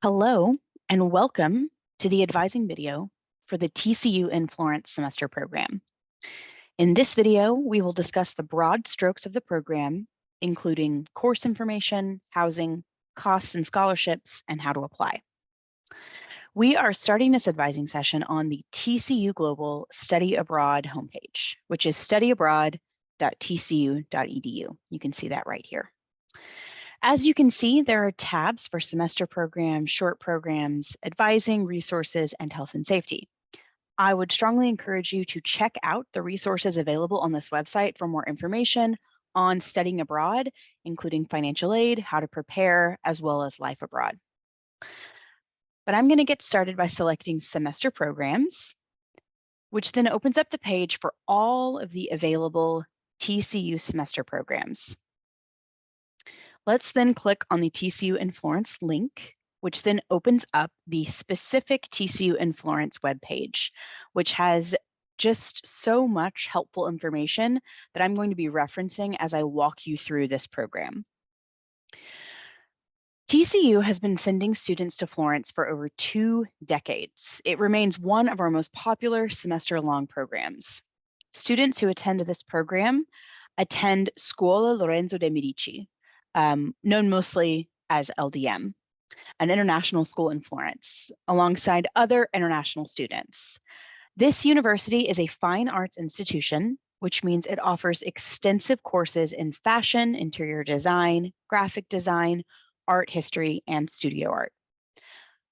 Hello, and welcome to the advising video for the TCU-In Florence semester program. In this video, we will discuss the broad strokes of the program, including course information, housing, costs and scholarships, and how to apply. We are starting this advising session on the TCU Global Study Abroad homepage, which is studyabroad.tcu.edu. You can see that right here. As you can see, there are tabs for semester programs, short programs, advising, resources, and health and safety. I would strongly encourage you to check out the resources available on this website for more information on studying abroad, including financial aid, how to prepare, as well as life abroad. But I'm going to get started by selecting semester programs, which then opens up the page for all of the available TCU semester programs. Let's then click on the TCU-In Florence link, which then opens up the specific TCU-In Florence webpage, which has just so much helpful information that I'm going to be referencing as I walk you through this program. TCU has been sending students to Florence for over 2 decades. It remains one of our most popular semester-long programs. Students who attend this program attend Scuola Lorenzo de' Medici, known mostly as LDM, an international school in Florence, alongside other international students. This university is a fine arts institution, which means it offers extensive courses in fashion, interior design, graphic design, art history, and studio art.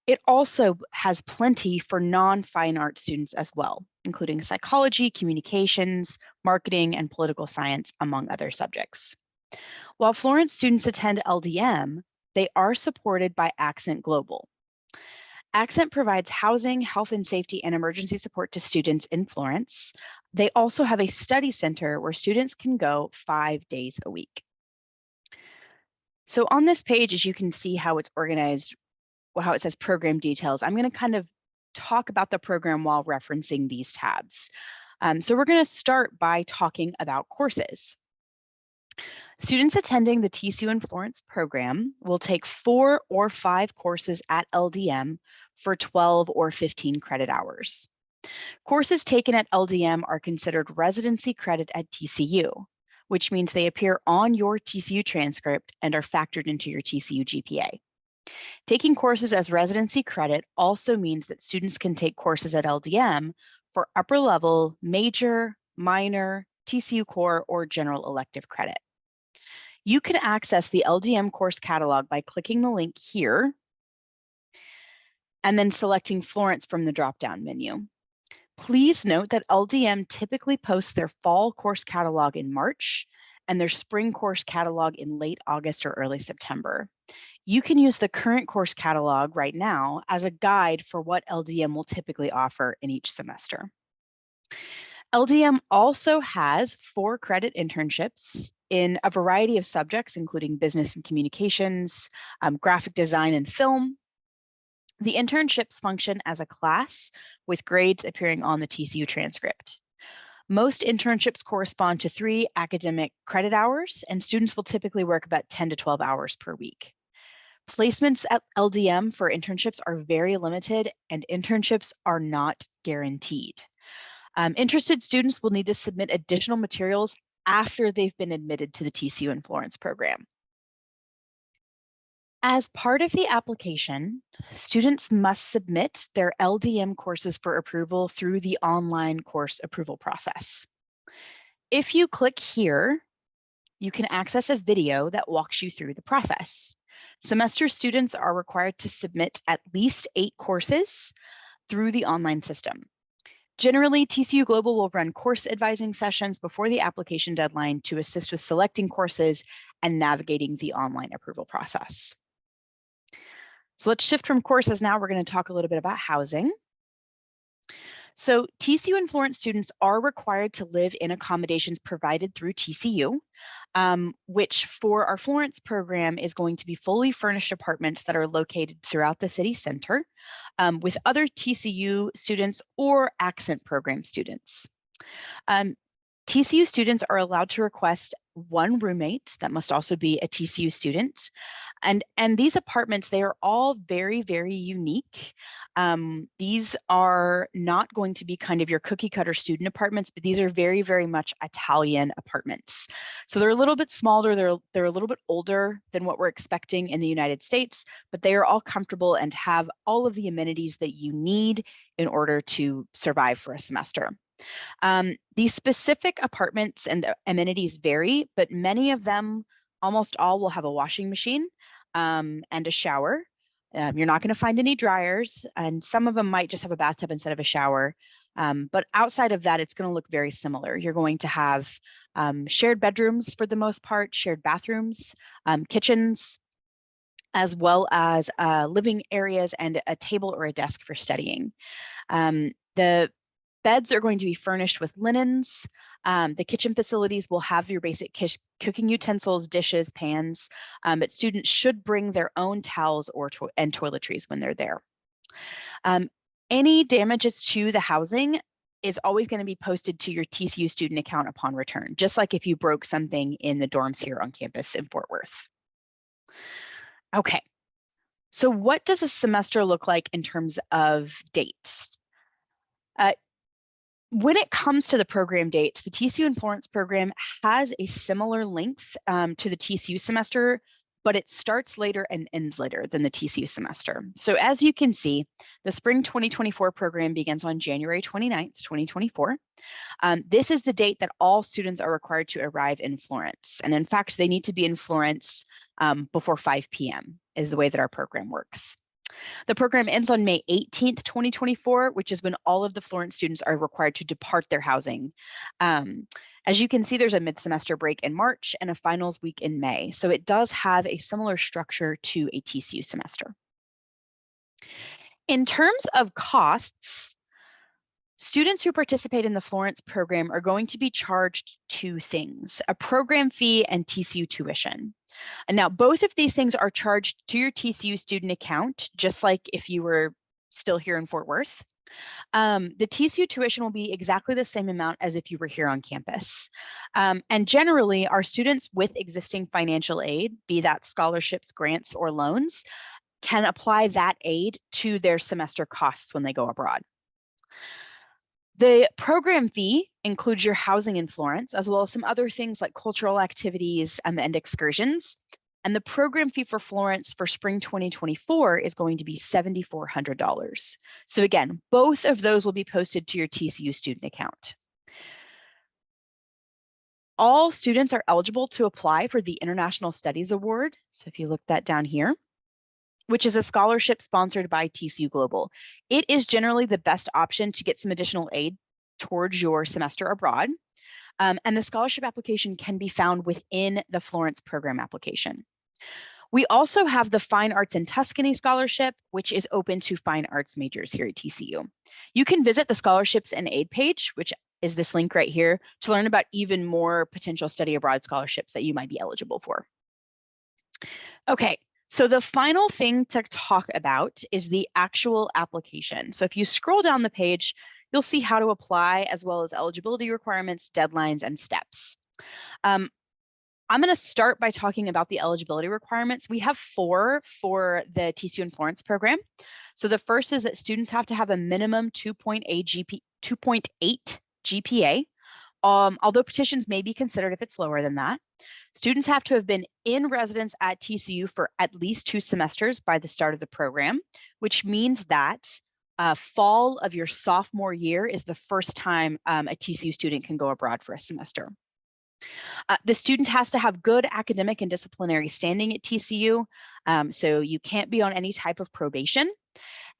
It also has plenty for non-fine art students as well, including psychology, communications, marketing, and political science, among other subjects. While Florence students attend LDM, they are supported by Accent Global. Accent provides housing, health and safety, and emergency support to students in Florence. They also have a study center where students can go 5 days a week. So on this page, as you can see how it's organized, how it says program details, I'm going to kind of talk about the program while referencing these tabs. So we're going to start by talking about courses. Students attending the TCU-In Florence program will take 4 or 5 courses at LDM for 12 or 15 credit hours. Courses taken at LDM are considered residency credit at TCU, which means they appear on your TCU transcript and are factored into your TCU GPA. Taking courses as residency credit also means that students can take courses at LDM for upper level, major, minor, TCU core, or general elective credit. You can access the LDM course catalog by clicking the link here and then selecting Florence from the drop-down menu. Please note that LDM typically posts their fall course catalog in March and their spring course catalog in late August or early September. You can use the current course catalog right now as a guide for what LDM will typically offer in each semester. LDM also has 4 credit internships in a variety of subjects, including business and communications, graphic design and film. The internships function as a class with grades appearing on the TCU transcript. Most internships correspond to 3 academic credit hours, and students will typically work about 10 to 12 hours per week. Placements at LDM for internships are very limited, and internships are not guaranteed. Interested students will need to submit additional materials after they've been admitted to the TCU-In Florence program. As part of the application, students must submit their LDM courses for approval through the online course approval process. If you click here, you can access a video that walks you through the process. Semester students are required to submit at least 8 courses through the online system. Generally, TCU Global will run course advising sessions before the application deadline to assist with selecting courses and navigating the online approval process. So let's shift from courses now. We're going to talk a little bit about housing. So TCU-In Florence students are required to live in accommodations provided through TCU, which for our Florence program is going to be fully furnished apartments that are located throughout the city center with other TCU students or Accent program students. TCU students are allowed to request 1 roommate that must also be a TCU student. And these apartments, they are all very, very unique. These are not going to be kind of your cookie cutter student apartments, but these are very, very much Italian apartments. So they're a little bit smaller, they're a little bit older than what we're expecting in the United States, but they are all comfortable and have all of the amenities that you need in order to survive for a semester. These specific apartments and amenities vary, but many of them, almost all, will have a washing machine and a shower. You're not going to find any dryers, and some of them might just have a bathtub instead of a shower. But outside of that, it's going to look very similar. You're going to have shared bedrooms for the most part, shared bathrooms, kitchens, as well as living areas and a table or a desk for studying. The beds are going to be furnished with linens. The kitchen facilities will have your basic cooking utensils, dishes, pans, but students should bring their own towels and toiletries when they're there. Any damages to the housing is always going to be posted to your TCU student account upon return, just like if you broke something in the dorms here on campus in Fort Worth. Okay, so what does a semester look like in terms of dates? When it comes to the program dates, the TCU-In Florence program has a similar length to the TCU semester, but it starts later and ends later than the TCU semester. So as you can see, the spring 2024 program begins on January 29th, 2024. This is the date that all students are required to arrive in Florence. And in fact, they need to be in Florence before 5 p.m. is the way that our program works. The program ends on May 18th, 2024, which is when all of the Florence students are required to depart their housing. As you can see, there's a mid-semester break in March and a finals week in May. So it does have a similar structure to a TCU semester. In terms of costs, students who participate in the Florence program are going to be charged two things: a program fee and TCU tuition. And now both of these things are charged to your TCU student account, just like if you were still here in Fort Worth. The TCU tuition will be exactly the same amount as if you were here on campus. And generally, our students with existing financial aid, be that scholarships, grants, or loans, can apply that aid to their semester costs when they go abroad. The program fee includes your housing in Florence, as well as some other things like cultural activities and excursions. And the program fee for Florence for spring 2024 is going to be $7,400. So again, both of those will be posted to your TCU student account. All students are eligible to apply for the International Studies Award. So if you look that down here, which is a scholarship sponsored by TCU Global. It is generally the best option to get some additional aid towards your semester abroad. And the scholarship application can be found within the Florence program application. We also have the Fine Arts in Tuscany Scholarship, which is open to fine arts majors here at TCU. You can visit the scholarships and aid page, which is this link right here, to learn about even more potential study abroad scholarships that you might be eligible for. Okay. So the final thing to talk about is the actual application. So if you scroll down the page, you'll see how to apply, as well as eligibility requirements, deadlines, and steps. I'm going to start by talking about the eligibility requirements. We have 4 for the TCU-In Florence program. So the first is that students have to have a minimum 2.8 GPA, although petitions may be considered if it's lower than that. Students have to have been in residence at TCU for at least 2 semesters by the start of the program, which means that fall of your sophomore year is the first time a TCU student can go abroad for a semester. The student has to have good academic and disciplinary standing at TCU, so you can't be on any type of probation.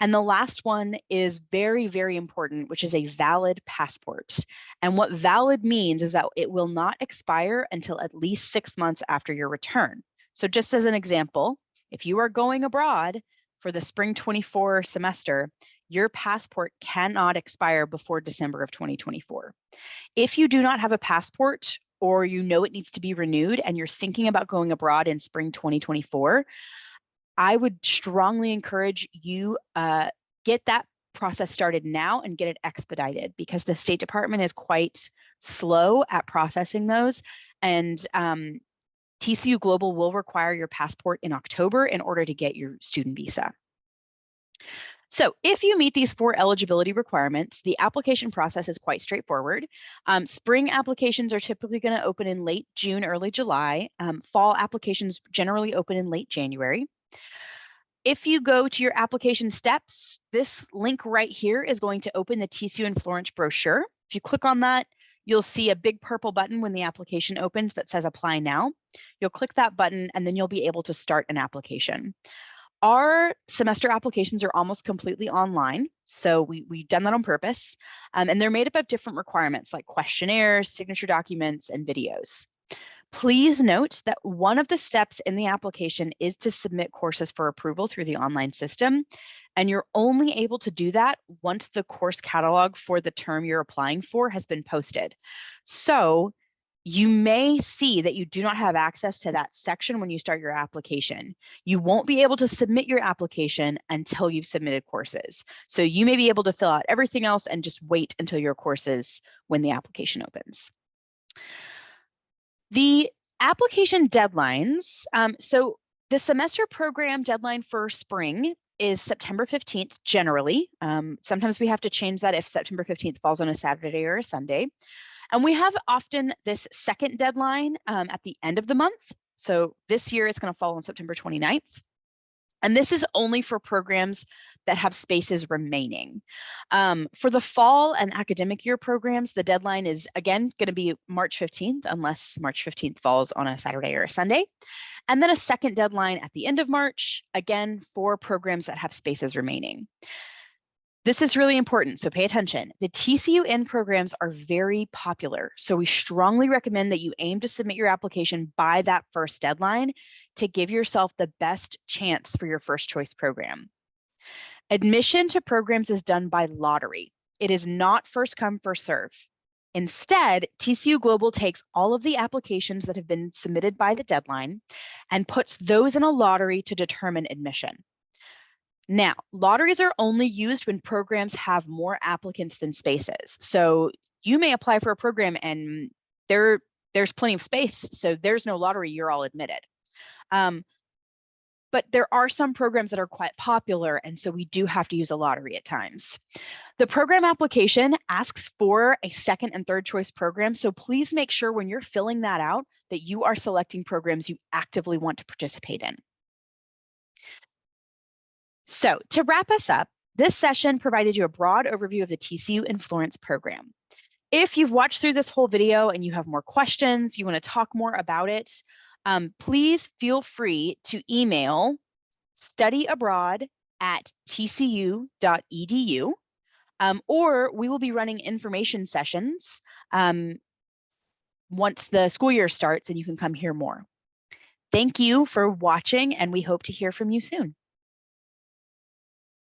And the last one is very, very important, which is a valid passport. And what valid means is that it will not expire until at least 6 months after your return. So just as an example, if you are going abroad for the spring 24 semester, your passport cannot expire before December of 2024. If you do not have a passport, or you know it needs to be renewed and you're thinking about going abroad in spring 2024, I would strongly encourage you get that process started now and get it expedited, because the State Department is quite slow at processing those. And TCU Global will require your passport in October in order to get your student visa. So if you meet these 4 eligibility requirements, the application process is quite straightforward. Spring applications are typically going to open in late June, early July. Fall applications generally open in late January. If you go to your application steps, this link right here is going to open the TCU-In Florence brochure. If you click on that, you'll see a big purple button when the application opens that says apply now. You'll click that button and then you'll be able to start an application. Our semester applications are almost completely online, so we've done that on purpose, and they're made up of different requirements like questionnaires, signature documents, and videos. Please note that one of the steps in the application is to submit courses for approval through the online system, and you're only able to do that once the course catalog for the term you're applying for has been posted. So you may see that you do not have access to that section when you start your application. You won't be able to submit your application until you've submitted courses. So you may be able to fill out everything else and just wait until your courses when the application opens. The application deadlines. So the semester program deadline for spring is September 15th generally. Sometimes we have to change that if September 15th falls on a Saturday or a Sunday. And we have often this second deadline at the end of the month. So this year it's going to fall on September 29th. And this is only for programs that have spaces remaining. For the fall and academic year programs, the deadline is again going to be March 15th, unless March 15th falls on a Saturday or a Sunday. And then a second deadline at the end of March, again, for programs that have spaces remaining. This is really important, so pay attention. The TCU-In programs are very popular, so we strongly recommend that you aim to submit your application by that first deadline to give yourself the best chance for your first choice program. Admission to programs is done by lottery. It is not first come, first serve. Instead, TCU Global takes all of the applications that have been submitted by the deadline and puts those in a lottery to determine admission. Now, lotteries are only used when programs have more applicants than spaces. So you may apply for a program and there's plenty of space, so there's no lottery, you're all admitted. But there are some programs that are quite popular, and so we do have to use a lottery at times. The program application asks for a second and third choice program, so please make sure when you're filling that out that you are selecting programs you actively want to participate in. So to wrap us up, this session provided you a broad overview of the TCU-In Florence program. If you've watched through this whole video and you have more questions, you want to talk more about it, please feel free to email studyabroad@tcu.edu, or we will be running information sessions once the school year starts and you can come hear more. Thank you for watching, and we hope to hear from you soon.